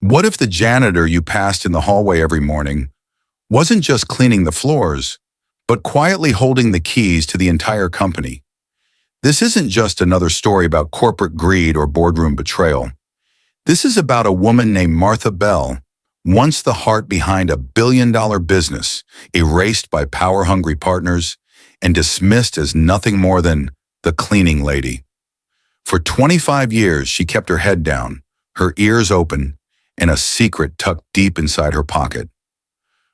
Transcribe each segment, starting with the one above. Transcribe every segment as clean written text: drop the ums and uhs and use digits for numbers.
What if the janitor you passed in the hallway every morning wasn't just cleaning the floors, but quietly holding the keys to the entire company? This isn't just another story about corporate greed or boardroom betrayal. This is about a woman named Martha Bell, once the heart behind a billion-dollar business, erased by power-hungry partners and dismissed as nothing more than the cleaning lady. For 25 years, she kept her head down, her ears open, and a secret tucked deep inside her pocket.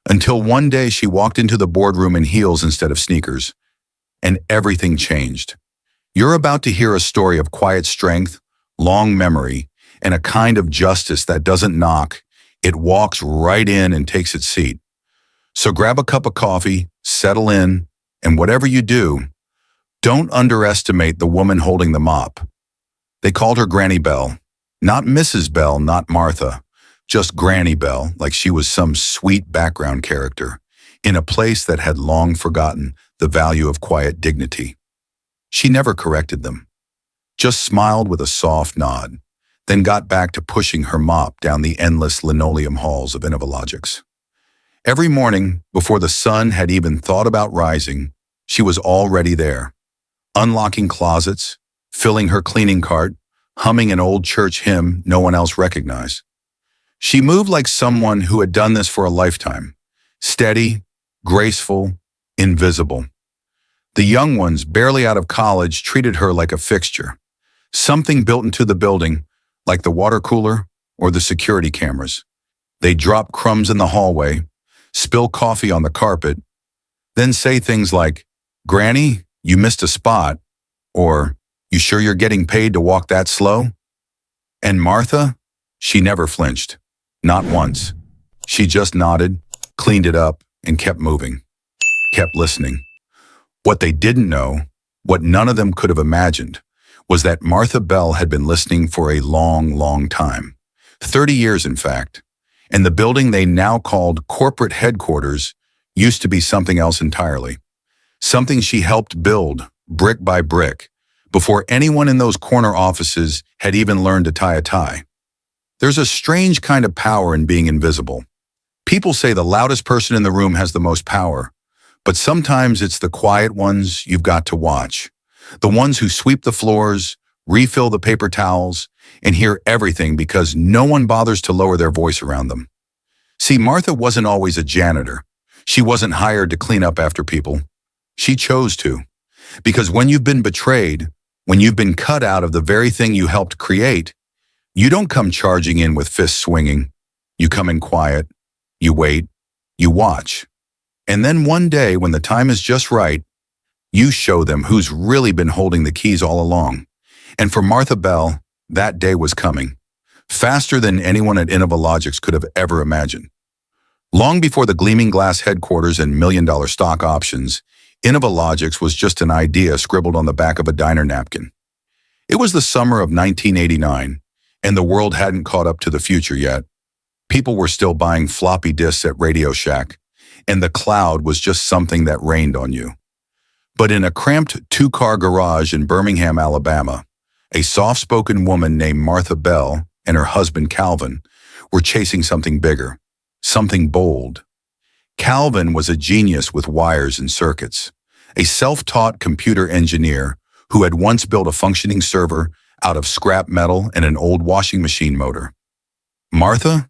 Until one day she walked into the boardroom in heels instead of sneakers, and everything changed. You're about to hear a story of quiet strength, long memory, and a kind of justice that doesn't knock, it walks right in and takes its seat. So grab a cup of coffee, settle in, and whatever you do, don't underestimate the woman holding the mop. They called her Granny Bell. Not Mrs. Bell, not Martha. Just Granny Bell, like she was some sweet background character, in a place that had long forgotten the value of quiet dignity. She never corrected them, just smiled with a soft nod, then got back to pushing her mop down the endless linoleum halls of InnovaLogix. Every morning, before the sun had even thought about rising, she was already there, unlocking closets, filling her cleaning cart, humming an old church hymn no one else recognized. She moved like someone who had done this for a lifetime, steady, graceful, invisible. The young ones, barely out of college, treated her like a fixture, something built into the building, like the water cooler or the security cameras. They'd drop crumbs in the hallway, spill coffee on the carpet, then say things like, "Granny, you missed a spot," or, "You sure you're getting paid to walk that slow?" And Martha? She never flinched. Not once. She just nodded, cleaned it up, and kept moving. Kept listening. What they didn't know, what none of them could have imagined, was that Martha Bell had been listening for a long, long time. 30 years, in fact. And the building they now called corporate headquarters used to be something else entirely. Something she helped build, brick by brick, before anyone in those corner offices had even learned to tie a tie. There's a strange kind of power in being invisible. People say the loudest person in the room has the most power, but sometimes it's the quiet ones you've got to watch. The ones who sweep the floors, refill the paper towels, and hear everything because no one bothers to lower their voice around them. See, Martha wasn't always a janitor. She wasn't hired to clean up after people. She chose to. Because when you've been betrayed, when you've been cut out of the very thing you helped create, you don't come charging in with fists swinging. You come in quiet, you wait, you watch. And then one day, when the time is just right, you show them who's really been holding the keys all along. And for Martha Bell, that day was coming, faster than anyone at InnovaLogix could have ever imagined. Long before the gleaming glass headquarters and million-dollar stock options, InnovaLogix was just an idea scribbled on the back of a diner napkin. It was the summer of 1989, and the world hadn't caught up to the future yet. People were still buying floppy disks at Radio Shack, and the cloud was just something that rained on you. But in a cramped two-car garage in Birmingham, Alabama, a soft-spoken woman named Martha Bell and her husband Calvin were chasing something bigger, something bold. Calvin was a genius with wires and circuits, a self-taught computer engineer who had once built a functioning server out of scrap metal and an old washing machine motor. Martha?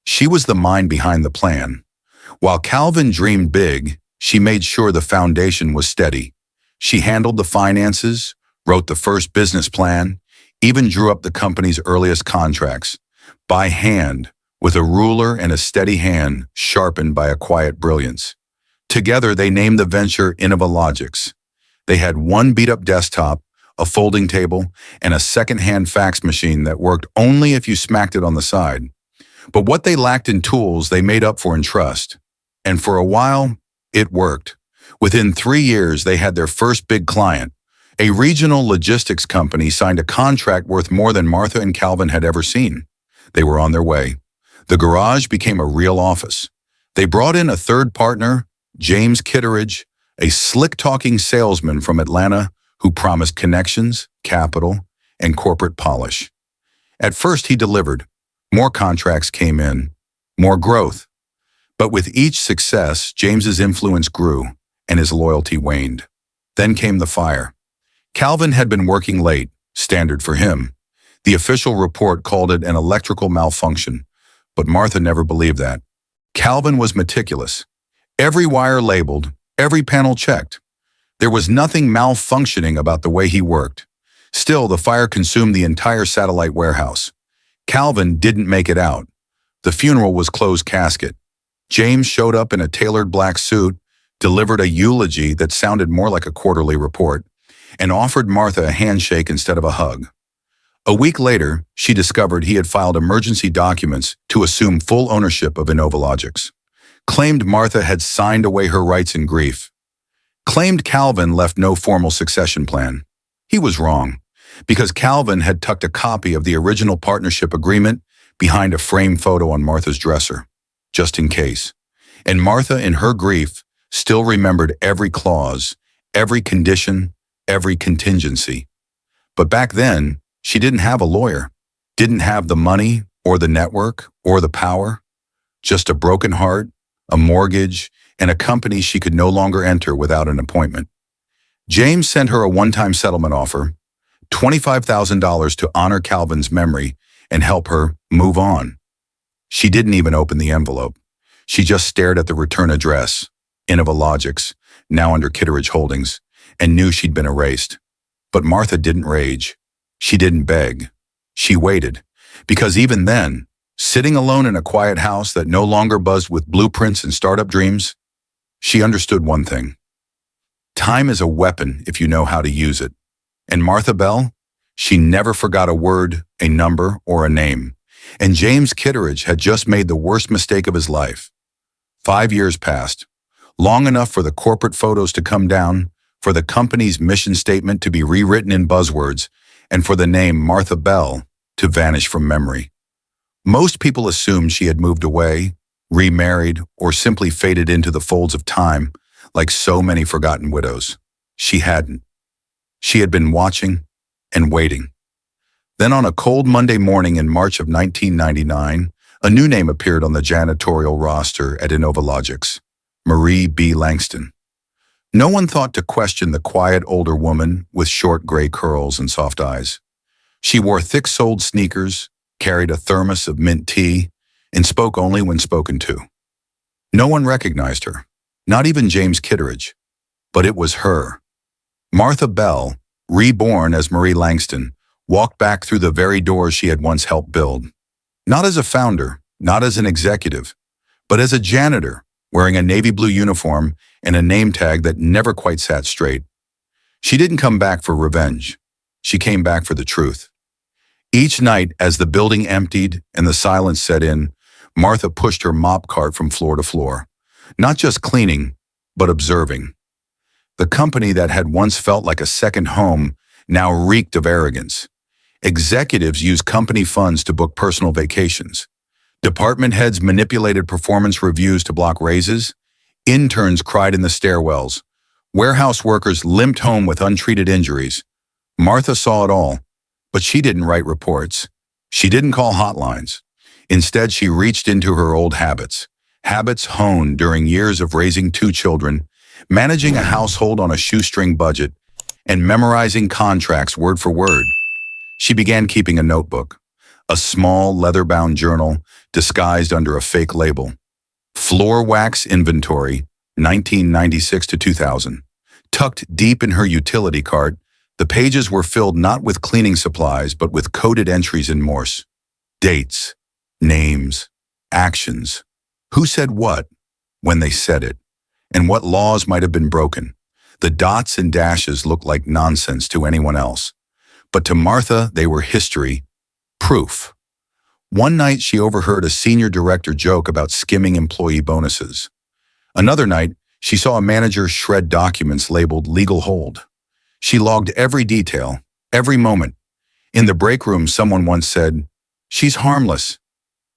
She was the mind behind the plan. While Calvin dreamed big, she made sure the foundation was steady. She handled the finances, wrote the first business plan, even drew up the company's earliest contracts, by hand, with a ruler and a steady hand sharpened by a quiet brilliance. Together, they named the venture InnovaLogix. They had one beat-up desktop, a folding table, and a second-hand fax machine that worked only if you smacked it on the side. But what they lacked in tools, they made up for in trust. And for a while, it worked. Within 3 years, they had their first big client. A regional logistics company signed a contract worth more than Martha and Calvin had ever seen. They were on their way. The garage became a real office. They brought in a third partner, James Kitteridge, a slick-talking salesman from Atlanta who promised connections, capital, and corporate polish. At first, he delivered, More contracts came in, more growth. But with each success, James's influence grew and his loyalty waned. Then came the fire. Calvin had been working late, standard for him. The official report called it an electrical malfunction, but Martha never believed that. Calvin was meticulous. Every wire labeled, every panel checked. There was nothing malfunctioning about the way he worked. Still, the fire consumed the entire satellite warehouse. Calvin didn't make it out. The funeral was closed casket. James showed up in a tailored black suit, delivered a eulogy that sounded more like a quarterly report, and offered Martha a handshake instead of a hug. A week later, she discovered he had filed emergency documents to assume full ownership of InnovaLogix. Claimed Martha had signed away her rights in grief. Claimed Calvin left no formal succession plan. He was wrong, because Calvin had tucked a copy of the original partnership agreement behind a framed photo on Martha's dresser, just in case. And Martha, in her grief, still remembered every clause, every condition, every contingency. But back then, she didn't have a lawyer, didn't have the money or the network or the power, just a broken heart, a mortgage, and a company she could no longer enter without an appointment. James sent her a one-time settlement offer, $25,000 to honor Calvin's memory and help her move on. She didn't even open the envelope. She just stared at the return address, InnovaLogix, now under Kitteridge Holdings, and knew she'd been erased. But Martha didn't rage. She didn't beg. She waited, because even then, sitting alone in a quiet house that no longer buzzed with blueprints and startup dreams, she understood one thing. Time is a weapon if you know how to use it. And Martha Bell, she never forgot a word, a number, or a name. And James Kitteridge had just made the worst mistake of his life. 5 years passed, long enough for the corporate photos to come down, for the company's mission statement to be rewritten in buzzwords, and for the name Martha Bell to vanish from memory. Most people assumed she had moved away, remarried, or simply faded into the folds of time, like so many forgotten widows. She hadn't. She had been watching and waiting. Then on a cold Monday morning in March of 1999, a new name appeared on the janitorial roster at InnovaLogix, Marie B. Langston. No one thought to question the quiet older woman with short gray curls and soft eyes. She wore thick-soled sneakers, carried a thermos of mint tea, and spoke only when spoken to. No one recognized her, not even James Kitteridge, but it was her. Martha Bell, reborn as Marie Langston, walked back through the very doors she had once helped build. Not as a founder, not as an executive, but as a janitor, wearing a navy blue uniform and a name tag that never quite sat straight. She didn't come back for revenge. She came back for the truth. Each night, as the building emptied and the silence set in, Martha pushed her mop cart from floor to floor, not just cleaning, but observing. The company that had once felt like a second home now reeked of arrogance. Executives used company funds to book personal vacations. Department heads manipulated performance reviews to block raises. Interns cried in the stairwells. Warehouse workers limped home with untreated injuries. Martha saw it all, but she didn't write reports. She didn't call hotlines. Instead, she reached into her old habits honed during years of raising 2 children, managing a household on a shoestring budget, and memorizing contracts word for word. She began keeping a notebook, a small leather-bound journal disguised under a fake label. Floor wax inventory, 1996 to 2000. Tucked deep in her utility cart, the pages were filled not with cleaning supplies, but with coded entries in Morse. Dates, names, actions. Who said what, when they said it, and what laws might have been broken. The dots and dashes looked like nonsense to anyone else. But to Martha, they were history, proof. One night, she overheard a senior director joke about skimming employee bonuses. Another night, she saw a manager shred documents labeled legal hold. She logged every detail, every moment. In the break room, someone once said, "She's harmless.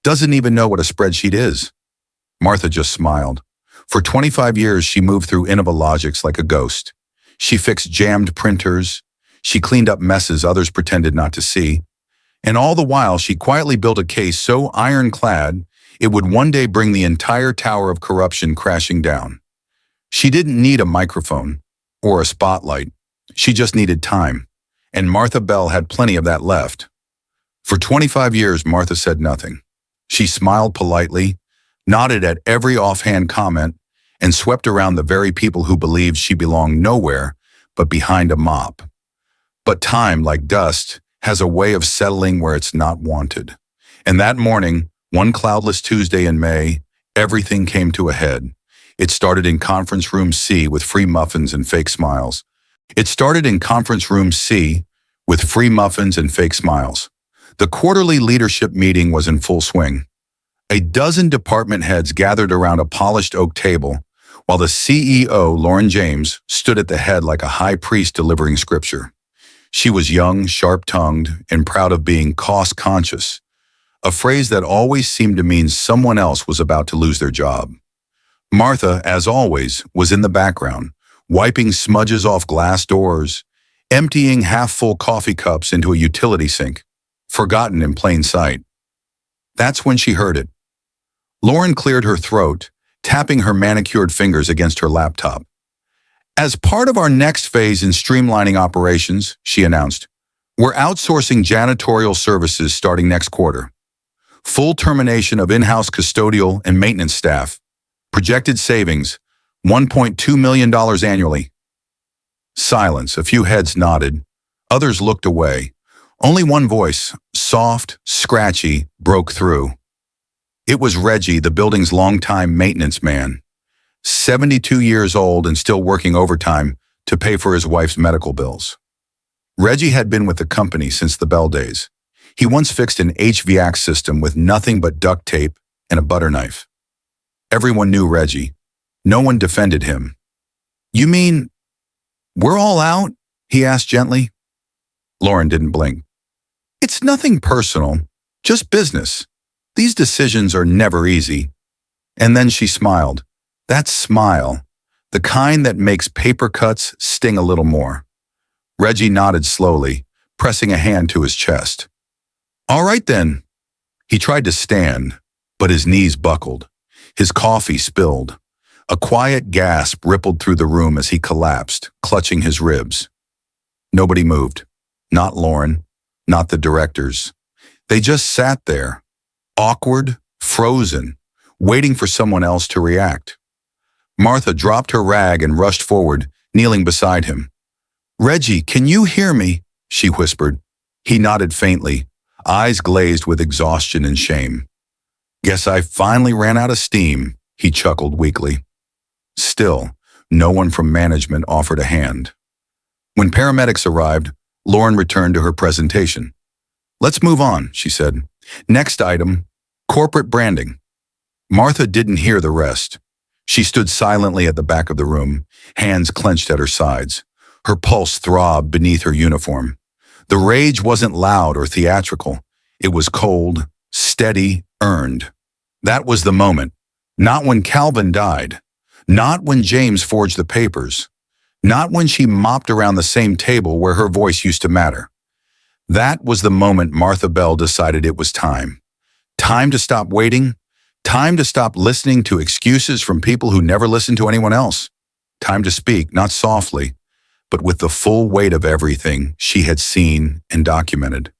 Doesn't even know what a spreadsheet is." Martha just smiled. For 25 years, she moved through InnovaLogix like a ghost. She fixed jammed printers. She cleaned up messes others pretended not to see. And all the while, she quietly built a case so ironclad it would one day bring the entire tower of corruption crashing down. She didn't need a microphone or a spotlight. She just needed time. And Martha Bell had plenty of that left. For 25 years, Martha said nothing. She smiled politely, nodded at every offhand comment, and swept around the very people who believed she belonged nowhere but behind a mop. But time, like dust, has a way of settling where it's not wanted. And that morning, one cloudless Tuesday in May, everything came to a head. It started in Conference Room C with free muffins and fake smiles. The quarterly leadership meeting was in full swing. A dozen department heads gathered around a polished oak table, while the CEO, Lauren James, stood at the head like a high priest delivering scripture. She was young, sharp-tongued, and proud of being cost-conscious, a phrase that always seemed to mean someone else was about to lose their job. Martha, as always, was in the background, wiping smudges off glass doors, emptying half-full coffee cups into a utility sink, forgotten in plain sight. That's when she heard it. Lauren cleared her throat, tapping her manicured fingers against her laptop. As part of our next phase in streamlining operations, she announced, we're outsourcing janitorial services starting next quarter. Full termination of in-house custodial and maintenance staff. Projected savings, $1.2 million annually. Silence. A few heads nodded. Others looked away. Only one voice, soft, scratchy, broke through. It was Reggie, the building's longtime maintenance man, 72 years old and still working overtime to pay for his wife's medical bills. Reggie had been with the company since the Bell days. He once fixed an HVAC system with nothing but duct tape and a butter knife. Everyone knew Reggie. No one defended him. You mean, we're all out? He asked gently. Lauren didn't blink. It's nothing personal, just business. These decisions are never easy. And then she smiled. That smile, the kind that makes paper cuts sting a little more. Reggie nodded slowly, pressing a hand to his chest. All right then. He tried to stand, but his knees buckled. His coffee spilled. A quiet gasp rippled through the room as he collapsed, clutching his ribs. Nobody moved. Not Lauren, not the directors. They just sat there, awkward, frozen, waiting for someone else to react. Martha dropped her rag and rushed forward, kneeling beside him. Reggie, can you hear me? She whispered. He nodded faintly, eyes glazed with exhaustion and shame. Guess I finally ran out of steam, he chuckled weakly. Still, no one from management offered a hand. When paramedics arrived, Lauren returned to her presentation. Let's move on, she said. Next item, corporate branding. Martha didn't hear the rest. She stood silently at the back of the room, hands clenched at her sides. Her pulse throbbed beneath her uniform. The rage wasn't loud or theatrical. It was cold, steady, earned. That was the moment. Not when Calvin died. Not when James forged the papers. Not when she mopped around the same table where her voice used to matter. That was the moment Martha Bell decided it was time. Time to stop waiting. Time to stop listening to excuses from people who never listened to anyone else. Time to speak, not softly, but with the full weight of everything she had seen and documented.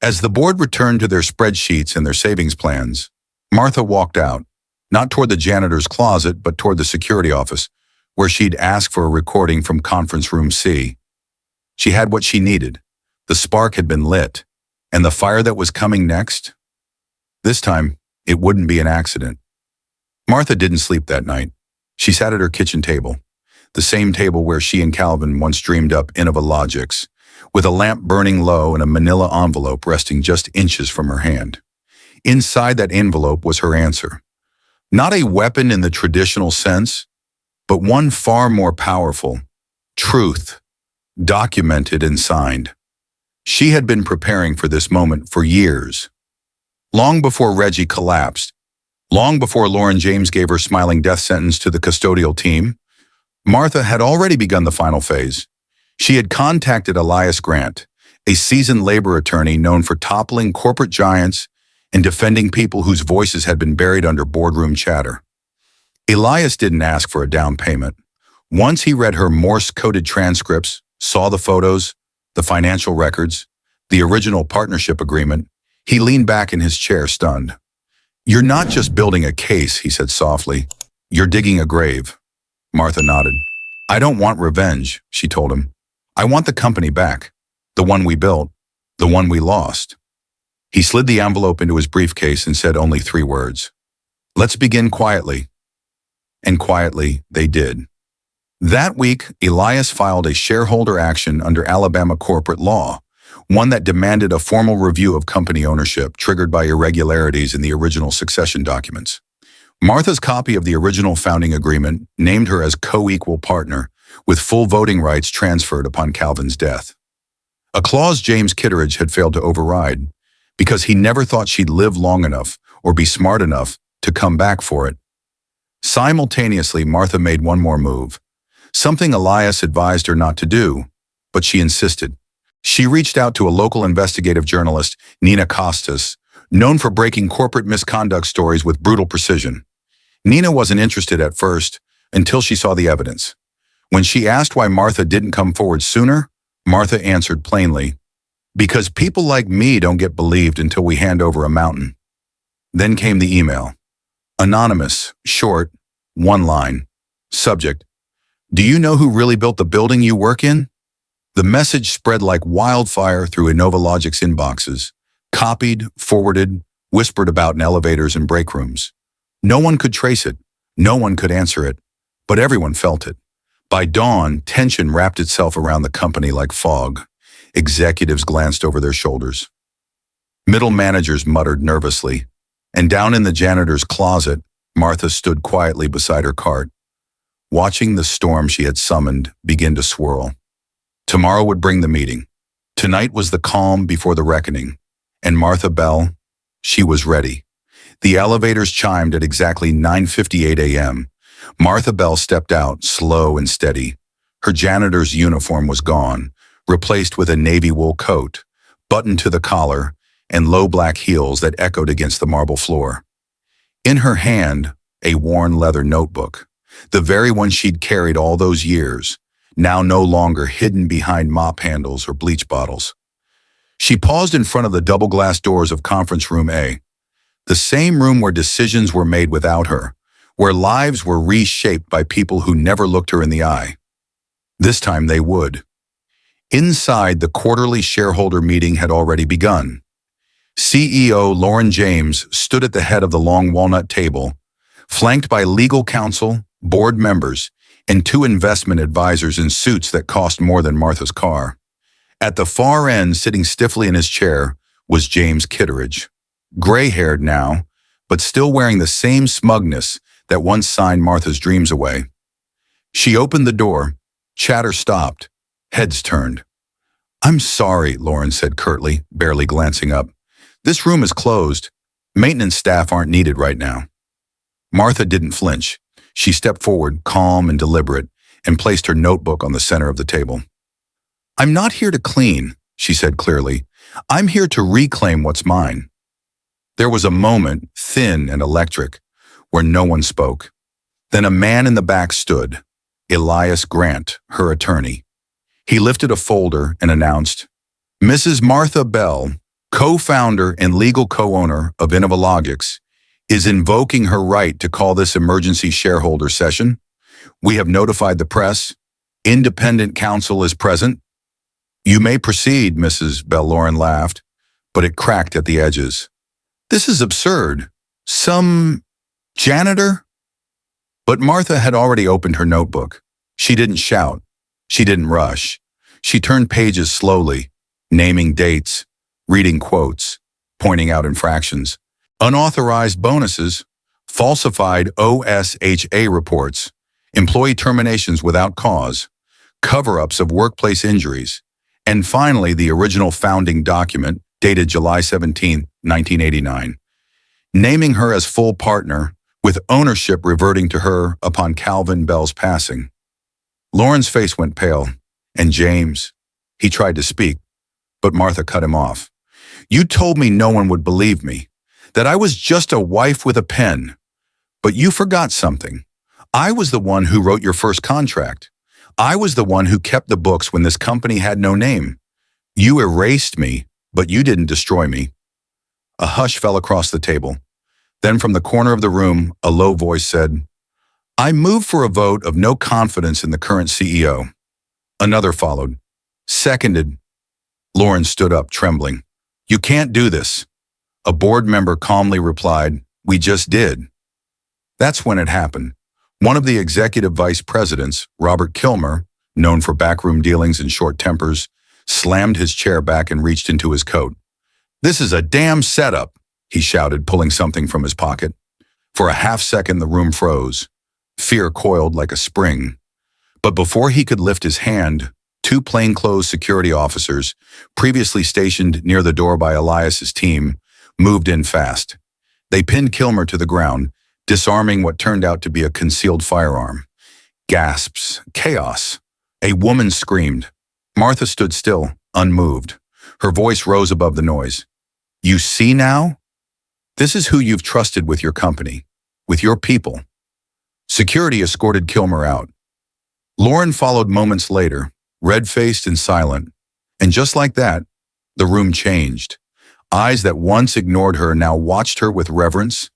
As the board returned to their spreadsheets and their savings plans, Martha walked out, not toward the janitor's closet, but toward the security office, where she'd asked for a recording from Conference Room C. She had what she needed. The spark had been lit, and the fire that was coming next? This time, it wouldn't be an accident. Martha didn't sleep that night. She sat at her kitchen table, the same table where she and Calvin once dreamed up InnovaLogix, with a lamp burning low and a manila envelope resting just inches from her hand. Inside that envelope was her answer. Not a weapon in the traditional sense, but one far more powerful. Truth, documented and signed. She had been preparing for this moment for years. Long before Reggie collapsed, long before Lauren James gave her smiling death sentence to the custodial team, Martha had already begun the final phase. She had contacted Elias Grant, a seasoned labor attorney known for toppling corporate giants and defending people whose voices had been buried under boardroom chatter. Elias didn't ask for a down payment. Once he read her Morse-coded transcripts, saw the photos, the financial records, the original partnership agreement, he leaned back in his chair, stunned. "You're not just building a case," he said softly. "You're digging a grave." Martha nodded. "I don't want revenge," she told him. "I want the company back. The one we built. The one we lost." He slid the envelope into his briefcase and said only 3 words. "Let's begin quietly." And quietly, they did. That week, Elias filed a shareholder action under Alabama corporate law, one that demanded a formal review of company ownership triggered by irregularities in the original succession documents. Martha's copy of the original founding agreement named her as co-equal partner, with full voting rights transferred upon Calvin's death. A clause James Kitteridge had failed to override, because he never thought she'd live long enough or be smart enough to come back for it. Simultaneously, Martha made one more move, something Elias advised her not to do, but she insisted. She reached out to a local investigative journalist, Nina Costas, known for breaking corporate misconduct stories with brutal precision. Nina wasn't interested at first until she saw the evidence. When she asked why Martha didn't come forward sooner, Martha answered plainly, "Because people like me don't get believed until we hand over a mountain." Then came the email. Anonymous, short, 1 line. Subject: "Do you know who really built the building you work in?" The message spread like wildfire through InnovaLogix inboxes, copied, forwarded, whispered about in elevators and break rooms. No one could trace it, no one could answer it, but everyone felt it. By dawn, tension wrapped itself around the company like fog. Executives glanced over their shoulders. Middle managers muttered nervously, and down in the janitor's closet, Martha stood quietly beside her cart, watching the storm she had summoned begin to swirl. Tomorrow would bring the meeting. Tonight was the calm before the reckoning, and Martha Bell, she was ready. The elevators chimed at exactly 9:58 a.m. Martha Bell stepped out, slow and steady. Her janitor's uniform was gone, replaced with a navy wool coat, buttoned to the collar, and low black heels that echoed against the marble floor. In her hand, a worn leather notebook, the very one she'd carried all those years, now no longer hidden behind mop handles or bleach bottles. She paused in front of the double glass doors of Conference Room A, the same room where decisions were made without her, where lives were reshaped by people who never looked her in the eye. This time they would. Inside, the quarterly shareholder meeting had already begun. CEO Lauren James stood at the head of the long walnut table, flanked by legal counsel, board members, and 2 investment advisors in suits that cost more than Martha's car. At the far end, sitting stiffly in his chair, was James Kitteridge, gray-haired now, but still wearing the same smugness that once signed Martha's dreams away. She opened the door. Chatter stopped. Heads turned. "I'm sorry," Lauren said curtly, barely glancing up. "This room is closed. Maintenance staff aren't needed right now." Martha didn't flinch. She stepped forward, calm and deliberate, and placed her notebook on the center of the table. "I'm not here to clean," she said clearly. "I'm here to reclaim what's mine." There was a moment, thin and electric, where no one spoke. Then a man in the back stood, Elias Grant, her attorney. He lifted a folder and announced, "Mrs. Martha Bell, co-founder and legal co-owner of InnovaLogix, is invoking her right to call this emergency shareholder session. We have notified the press. Independent counsel is present." "You may proceed," Mrs. Bell. Lauren laughed, but it cracked at the edges. "This is absurd. Some janitor?" But Martha had already opened her notebook. She didn't shout. She didn't rush. She turned pages slowly, naming dates, reading quotes, pointing out infractions, unauthorized bonuses, falsified OSHA reports, employee terminations without cause, cover-ups of workplace injuries, and finally the original founding document dated July 17, 1989, naming her as full partner with ownership reverting to her upon Calvin Bell's passing. Lauren's face went pale, and James, he tried to speak, But Martha cut him off. You told me no one would believe me, that I was just a wife with a pen. But you forgot something. I was the one who wrote your first contract. I was the one who kept the books when this company had no name. You erased me, but you didn't destroy me. A hush fell across the table. Then from the corner of the room, a low voice said, I move for a vote of no confidence in the current CEO. Another followed. Seconded. Lauren stood up, trembling. You can't do this. A board member calmly replied, We just did. That's when it happened. One of the executive vice presidents, Robert Kilmer, known for backroom dealings and short tempers, slammed his chair back and reached into his coat. This is a damn setup, he shouted, pulling something from his pocket. For a half second, the room froze. Fear coiled like a spring. But before he could lift his hand, two plainclothes security officers, previously stationed near the door by Elias's team, moved in fast. They pinned Kilmer to the ground, disarming what turned out to be a concealed firearm. Gasps, chaos. A woman screamed. Martha stood still, unmoved. Her voice rose above the noise. You see now? This is who you've trusted with your company, with your people. Security escorted Kilmer out. Lauren followed moments later, red-faced and silent. And just like that, the room changed. Eyes that once ignored her now watched her with reverence.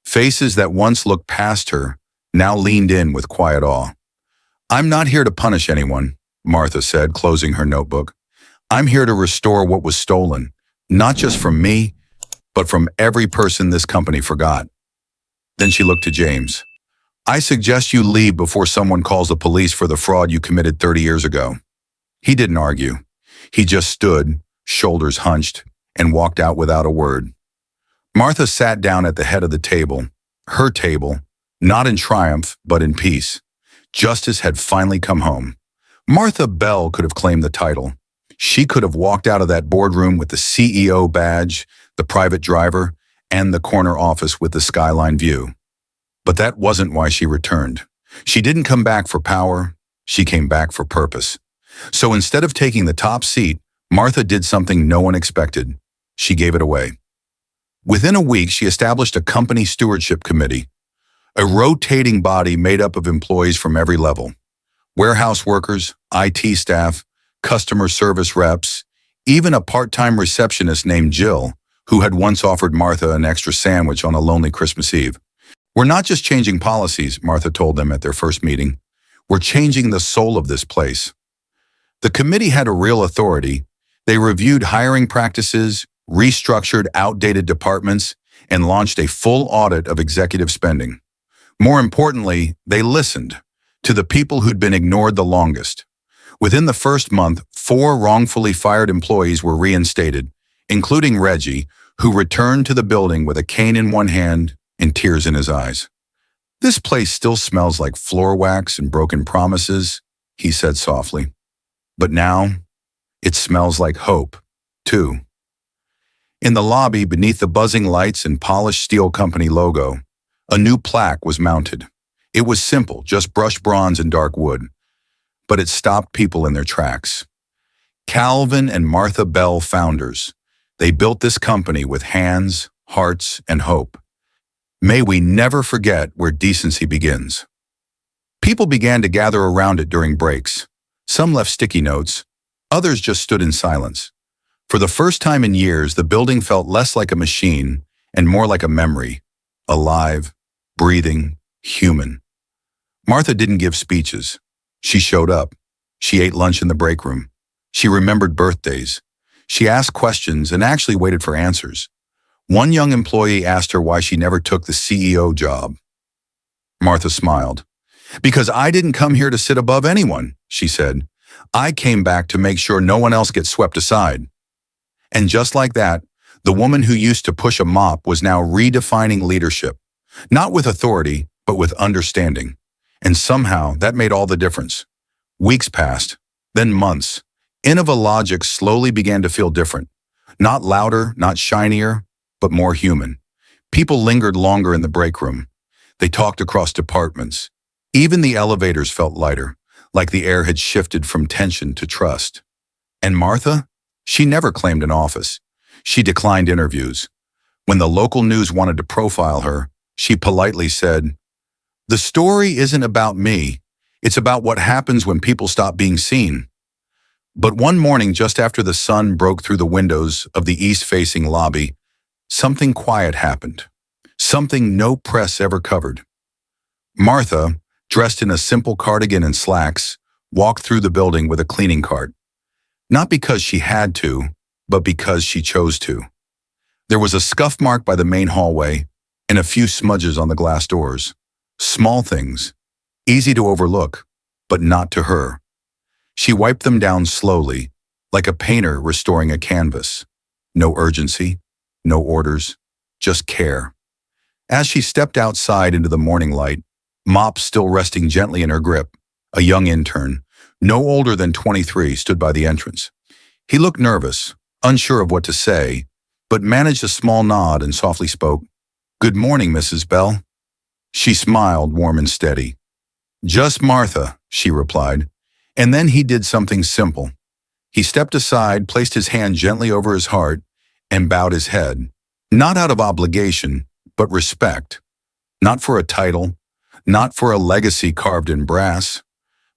Faces that once looked past her now leaned in with quiet awe. I'm not here to punish anyone, Martha said, closing her notebook. I'm here to restore what was stolen, not just from me, but from every person this company forgot. Then she looked to James. I suggest you leave before someone calls the police for the fraud you committed 30 years ago. He didn't argue. He just stood, shoulders hunched, and walked out without a word. Martha sat down at the head of the table, her table, not in triumph, but in peace. Justice had finally come home. Martha Bell could have claimed the title. She could have walked out of that boardroom with the CEO badge, the private driver, and the corner office with the skyline view. But that wasn't why she returned. She didn't come back for power. She came back for purpose. So instead of taking the top seat, Martha did something no one expected. She gave it away. Within a week, she established a company stewardship committee, a rotating body made up of employees from every level. Warehouse workers, IT staff, customer service reps, even a part-time receptionist named Jill, who had once offered Martha an extra sandwich on a lonely Christmas Eve. We're not just changing policies, Martha told them at their first meeting. We're changing the soul of this place. The committee had a real authority. They reviewed hiring practices, restructured outdated departments, and launched a full audit of executive spending. More importantly, they listened to the people who'd been ignored the longest. Within the first month, 4 wrongfully fired employees were reinstated, including Reggie, who returned to the building with a cane in one hand and tears in his eyes. This place still smells like floor wax and broken promises, he said softly. But now, it smells like hope, too. In the lobby, beneath the buzzing lights and polished steel company logo, a new plaque was mounted. It was simple, just brushed bronze and dark wood. But it stopped people in their tracks. Calvin and Martha Bell founders. They built this company with hands, hearts, and hope. May we never forget where decency begins. People began to gather around it during breaks. Some left sticky notes. Others just stood in silence. For the first time in years, the building felt less like a machine and more like a memory. Alive, breathing, human. Martha didn't give speeches. She showed up. She ate lunch in the break room. She remembered birthdays. She asked questions and actually waited for answers. One young employee asked her why she never took the CEO job. Martha smiled. Because I didn't come here to sit above anyone, she said. I came back to make sure no one else gets swept aside. And just like that, the woman who used to push a mop was now redefining leadership, not with authority, but with understanding. And somehow that made all the difference. Weeks passed, then months. InnovaLogix slowly began to feel different. Not louder, not shinier, but more human. People lingered longer in the break room. They talked across departments. Even the elevators felt lighter, like the air had shifted from tension to trust. And Martha? She never claimed an office. She declined interviews. When the local news wanted to profile her, she politely said, "The story isn't about me. It's about what happens when people stop being seen." But one morning, just after the sun broke through the windows of the east-facing lobby, something quiet happened. Something no press ever covered. Martha, dressed in a simple cardigan and slacks, walked through the building with a cleaning cart. Not because she had to, but because she chose to. There was a scuff mark by the main hallway and a few smudges on the glass doors. Small things, easy to overlook, but not to her. She wiped them down slowly, like a painter restoring a canvas. No urgency, no orders, just care. As she stepped outside into the morning light, mop still resting gently in her grip, a young intern, no older than 23, stood by the entrance. He looked nervous, unsure of what to say, but managed a small nod and softly spoke, "Good morning, Mrs. Bell." She smiled, warm and steady. "Just Martha," she replied, and then he did something simple. He stepped aside, placed his hand gently over his heart, and bowed his head, not out of obligation, but respect. Not for a title, not for a legacy carved in brass,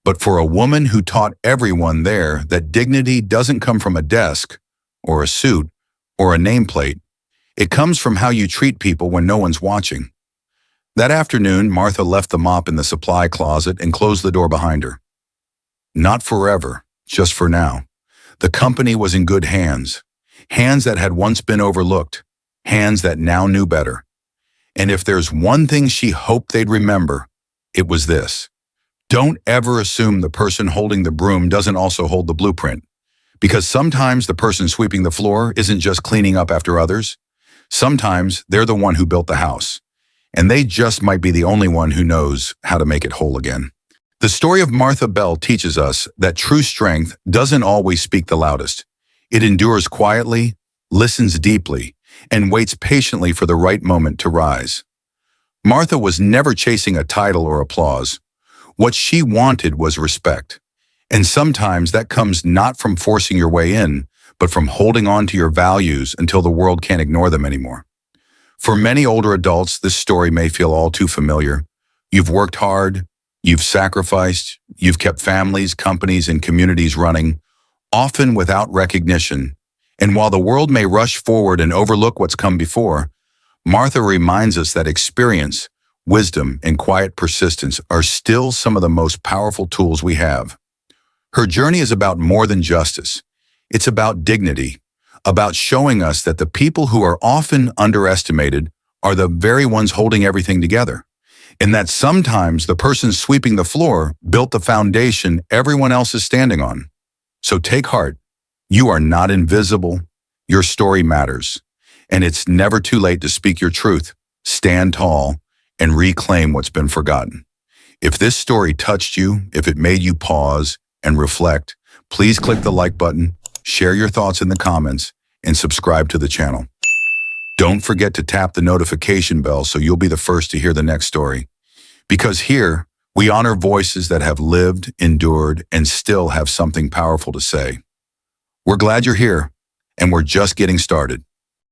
but for a woman who taught everyone there that dignity doesn't come from a desk, or a suit, or a nameplate. It comes from how you treat people when no one's watching. That afternoon, Martha left the mop in the supply closet and closed the door behind her. Not forever, just for now. The company was in good hands. Hands that had once been overlooked. Hands that now knew better. And if there's one thing she hoped they'd remember, it was this. Don't ever assume the person holding the broom doesn't also hold the blueprint. Because sometimes the person sweeping the floor isn't just cleaning up after others. Sometimes they're the one who built the house. And they just might be the only one who knows how to make it whole again. The story of Martha Bell teaches us that true strength doesn't always speak the loudest. It endures quietly, listens deeply, and waits patiently for the right moment to rise. Martha was never chasing a title or applause. What she wanted was respect. And sometimes that comes not from forcing your way in, but from holding on to your values until the world can't ignore them anymore. For many older adults, this story may feel all too familiar. You've worked hard, you've sacrificed, you've kept families, companies, and communities running, often without recognition. And while the world may rush forward and overlook what's come before, Martha reminds us that experience, wisdom, and quiet persistence are still some of the most powerful tools we have. Her journey is about more than justice. It's about dignity, about showing us that the people who are often underestimated are the very ones holding everything together, and that sometimes the person sweeping the floor built the foundation everyone else is standing on. So take heart. You are not invisible. Your story matters. And it's never too late to speak your truth, stand tall, and reclaim what's been forgotten. If this story touched you, if it made you pause and reflect, please click the like button, share your thoughts in the comments, and subscribe to the channel. Don't forget to tap the notification bell so you'll be the first to hear the next story. Because here, we honor voices that have lived, endured, and still have something powerful to say. We're glad you're here, and we're just getting started.